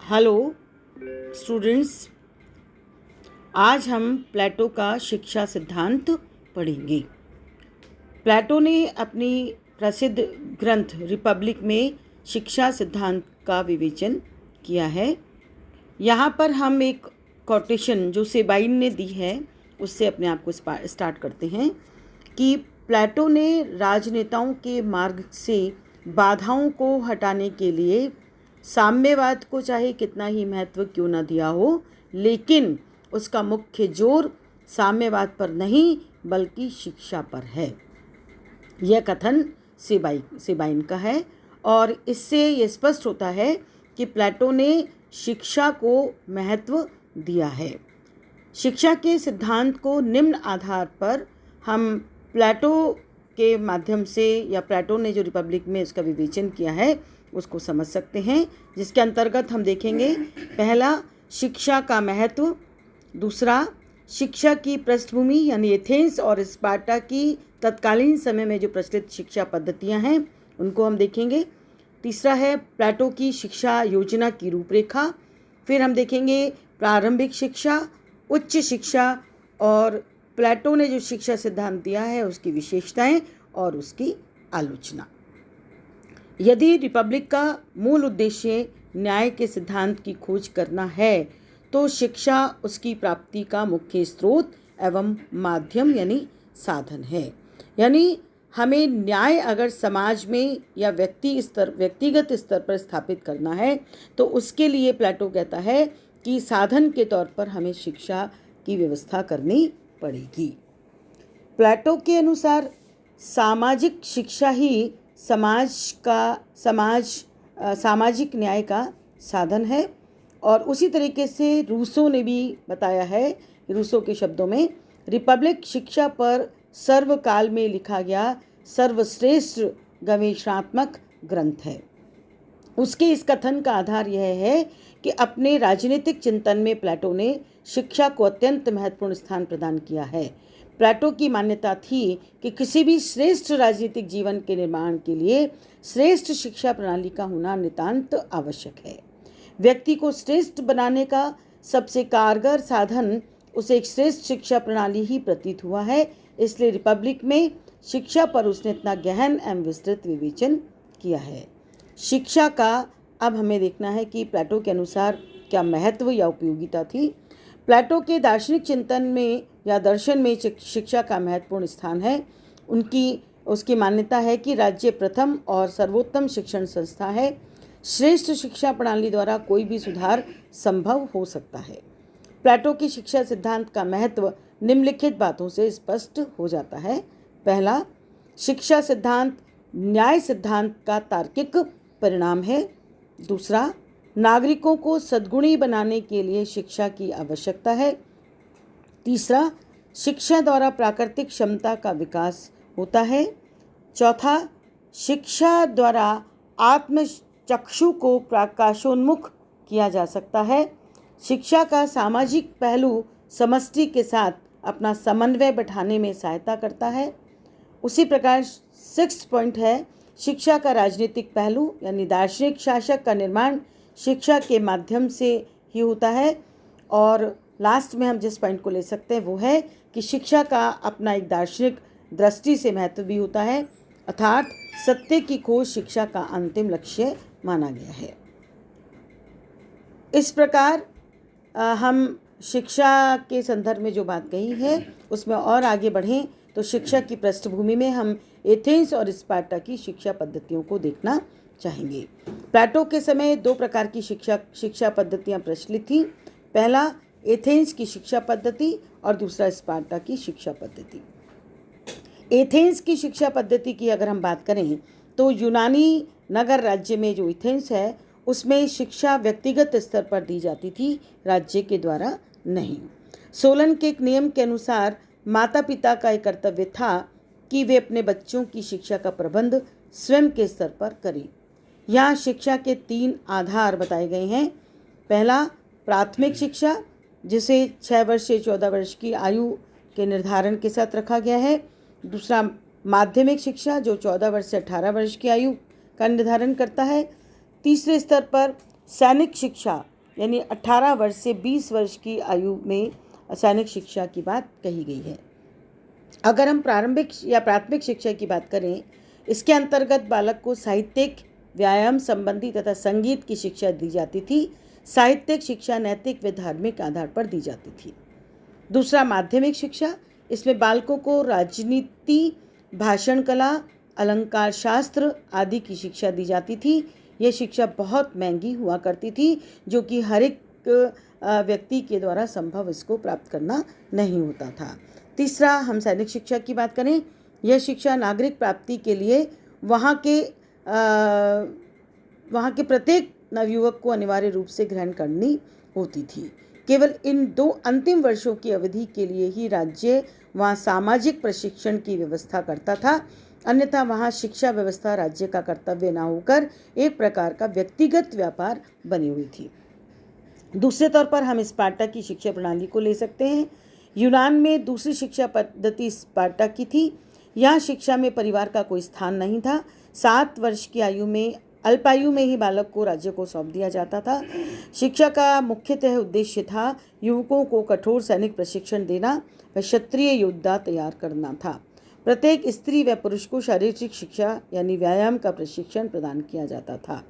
Hello students, आज हम प्लेटो का शिक्षा सिद्धांत पढ़ेंगे। प्लेटो ने अपनी प्रसिद्ध ग्रंथ रिपब्लिक में शिक्षा सिद्धांत का विवेचन किया है। यहाँ पर हम एक कोटेशन जो सेबाइन ने दी है उससे अपने आप को स्टार्ट करते हैं कि प्लेटो ने राजनेताओं के मार्ग से बाधाओं को हटाने के लिए साम्यवाद को चाहे कितना ही महत्व क्यों न दिया हो, लेकिन उसका मुख्य जोर साम्यवाद पर नहीं बल्कि शिक्षा पर है। यह कथन सेबाइन का है और इससे ये स्पष्ट होता है कि प्लेटो ने शिक्षा को महत्व दिया है। शिक्षा के सिद्धांत को निम्न आधार पर हम प्लेटो के माध्यम से या प्लेटो ने जो रिपब्लिक में उसका विवेचन किया है उसको समझ सकते हैं, जिसके अंतर्गत हम देखेंगे पहला शिक्षा का महत्व, दूसरा शिक्षा की पृष्ठभूमि यानी एथेंस और स्पार्टा की तत्कालीन समय में जो प्रचलित शिक्षा पद्धतियां हैं उनको हम देखेंगे, तीसरा है प्लेटो की शिक्षा योजना की रूपरेखा, फिर हम देखेंगे प्रारंभिक शिक्षा, उच्च शिक्षा और प्लेटो ने जो शिक्षा सिद्धांत दिया है उसकी विशेषताएं और उसकी आलोचना। यदि रिपब्लिक का मूल उद्देश्य न्याय के सिद्धांत की खोज करना है तो शिक्षा उसकी प्राप्ति का मुख्य स्रोत एवं माध्यम यानी साधन है। यानी हमें न्याय अगर समाज में या व्यक्तिगत स्तर पर स्थापित करना है तो उसके लिए प्लेटो कहता है कि साधन के तौर पर हमें शिक्षा की व्यवस्था करनी पड़ेगी। प्लेटो के अनुसार सामाजिक शिक्षा ही सामाजिक न्याय का साधन है और उसी तरीके से रूसो ने भी बताया है, रूसो के शब्दों में रिपब्लिक शिक्षा पर सर्वकाल में लिखा गया सर्वश्रेष्ठ गवेषणात्मक ग्रंथ है। उसके इस कथन का आधार यह है कि अपने राजनीतिक चिंतन में प्लेटो ने शिक्षा को अत्यंत महत्वपूर्ण स्थान प्रदान किया है। प्लेटो की मान्यता थी कि किसी भी श्रेष्ठ राजनीतिक जीवन के निर्माण के लिए श्रेष्ठ शिक्षा प्रणाली का होना नितांत आवश्यक है। व्यक्ति को श्रेष्ठ बनाने का सबसे कारगर साधन उसे एक श्रेष्ठ शिक्षा प्रणाली ही प्रतीत हुआ है। इसलिए रिपब्लिक में शिक्षा पर उसने इतना गहन एवं विस्तृत विवेचन किया है। शिक्षा का अब हमें देखना है कि प्लेटो के अनुसार क्या महत्व या उपयोगिता थी। प्लेटो के दार्शनिक चिंतन में या दर्शन में शिक्षा का महत्वपूर्ण स्थान है। उसकी मान्यता है कि राज्य प्रथम और सर्वोत्तम शिक्षण संस्था है। श्रेष्ठ शिक्षा प्रणाली द्वारा कोई भी सुधार संभव हो सकता है। प्लेटो की शिक्षा सिद्धांत का महत्व निम्नलिखित बातों से स्पष्ट हो जाता है। पहला, शिक्षा सिद्धांत न्याय सिद्धांत का तार्किक परिणाम है। दूसरा, नागरिकों को सद्गुणी बनाने के लिए शिक्षा की आवश्यकता है। तीसरा, शिक्षा द्वारा प्राकृतिक क्षमता का विकास होता है। चौथा, शिक्षा द्वारा आत्मचक्षु को प्रकाशोन्मुख किया जा सकता है। शिक्षा का सामाजिक पहलू समष्टि के साथ अपना समन्वय बैठाने में सहायता करता है। उसी प्रकार 6 पॉइंट है, शिक्षा का राजनीतिक पहलू यानी दार्शनिक शासक का निर्माण शिक्षा के माध्यम से ही होता है। और लास्ट में हम जिस पॉइंट को ले सकते हैं वो है कि शिक्षा का अपना एक दार्शनिक दृष्टि से महत्व भी होता है, अर्थात सत्य की खोज शिक्षा का अंतिम लक्ष्य माना गया है। इस प्रकार हम शिक्षा के संदर्भ में जो बात कही है उसमें और आगे बढ़ें तो शिक्षा की पृष्ठभूमि में हम एथेंस और स्पार्टा की शिक्षा पद्धतियों को देखना चाहेंगे। प्लेटो के समय 2 प्रकार की शिक्षा पद्धतियां प्रचलित थीं। पहला एथेंस की शिक्षा पद्धति और दूसरा स्पार्टा की शिक्षा पद्धति। एथेंस की शिक्षा पद्धति की अगर हम बात करें तो यूनानी नगर राज्य में जो एथेंस है उसमें शिक्षा व्यक्तिगत स्तर पर दी जाती थी, राज्य के द्वारा नहीं। सोलन के एक नियम के अनुसार माता पिता का एक कर्तव्य था कि वे अपने बच्चों की शिक्षा का प्रबंध स्वयं के स्तर पर करें। यहाँ शिक्षा के 3 आधार बताए गए हैं। पहला, प्राथमिक शिक्षा जिसे 6 वर्ष से 14 वर्ष की आयु के निर्धारण के साथ रखा गया है। दूसरा, माध्यमिक शिक्षा जो 14 वर्ष से 18 वर्ष की आयु का निर्धारण करता है। तीसरे स्तर पर सैनिक शिक्षा यानी 18 वर्ष से 20 वर्ष की आयु में सैनिक शिक्षा की बात कही गई है। अगर हम प्रारंभिक या प्राथमिक शिक्षा की बात करें, इसके अंतर्गत बालक को साहित्यिक, व्यायाम संबंधी तथा संगीत की शिक्षा दी जाती थी। साहित्यिक शिक्षा नैतिक व धार्मिक आधार पर दी जाती थी। दूसरा, माध्यमिक शिक्षा, इसमें बालकों को राजनीति, भाषण कला, अलंकार शास्त्र आदि की शिक्षा दी जाती थी। यह शिक्षा बहुत महंगी हुआ करती थी, जो कि हर एक व्यक्ति के द्वारा संभव इसको प्राप्त करना नहीं होता था। तीसरा, हम सैनिक शिक्षा की बात करें, यह शिक्षा नागरिक प्राप्ति के लिए वहाँ के प्रत्येक नवयुवक को अनिवार्य रूप से ग्रहण करनी होती थी। केवल इन 2 अंतिम वर्षों की अवधि के लिए ही राज्य वहाँ सामाजिक प्रशिक्षण की व्यवस्था करता था, अन्यथा वहाँ शिक्षा व्यवस्था राज्य का कर्तव्य न होकर एक प्रकार का व्यक्तिगत व्यापार बनी हुई थी। दूसरे तौर पर हम स्पार्टा की शिक्षा प्रणाली को ले सकते हैं। यूनान में दूसरी शिक्षा पद्धति स्पार्टा की थी। यहाँ शिक्षा में परिवार का कोई स्थान नहीं था। 7 वर्ष की आयु में, अल्पायु में ही बालक को राज्य को सौंप दिया जाता था। शिक्षा का मुख्यतः उद्देश्य था युवकों को कठोर सैनिक प्रशिक्षण देना व क्षत्रिय योद्धा तैयार करना था। प्रत्येक स्त्री व पुरुष को शारीरिक शिक्षा यानी व्यायाम का प्रशिक्षण प्रदान किया जाता था।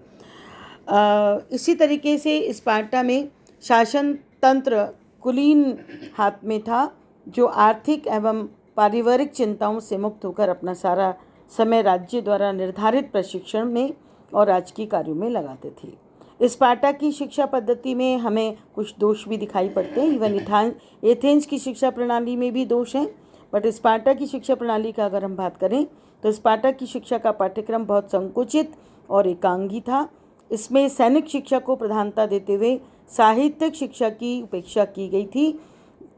इसी तरीके से स्पार्टा में शासन तंत्र कुलीन हाथ में था, जो आर्थिक एवं पारिवारिक चिंताओं से मुक्त होकर अपना सारा समय राज्य द्वारा निर्धारित प्रशिक्षण में और राजकीय कार्यों में लगाते थे। स्पार्टा की शिक्षा पद्धति में हमें कुछ दोष भी दिखाई पड़ते हैं। इवन एथेंस की शिक्षा प्रणाली में भी दोष हैं, बट स्पार्टा की शिक्षा प्रणाली का अगर हम बात करें तो स्पार्टा की शिक्षा का पाठ्यक्रम बहुत संकुचित और एकांगी था। इसमें सैनिक शिक्षा को प्रधानता देते हुए साहित्यिक शिक्षा की उपेक्षा की गई थी।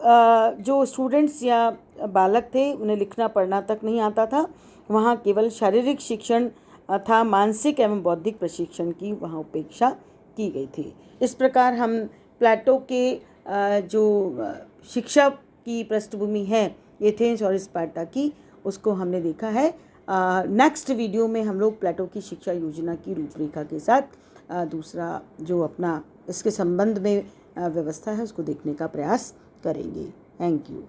जो स्टूडेंट्स या बालक थे उन्हें लिखना पढ़ना तक नहीं आता था, वहाँ केवल शारीरिक शिक्षण था, मानसिक एवं बौद्धिक प्रशिक्षण की वहाँ उपेक्षा की गई थी। इस प्रकार हम प्लेटो के जो शिक्षा की पृष्ठभूमि है एथेंस और स्पार्टा की, उसको हमने देखा है। नेक्स्ट वीडियो में हम लोग प्लेटो की शिक्षा योजना की रूपरेखा के साथ दूसरा जो अपना इसके संबंध में व्यवस्था है उसको देखने का प्रयास करेंगे। Thank you.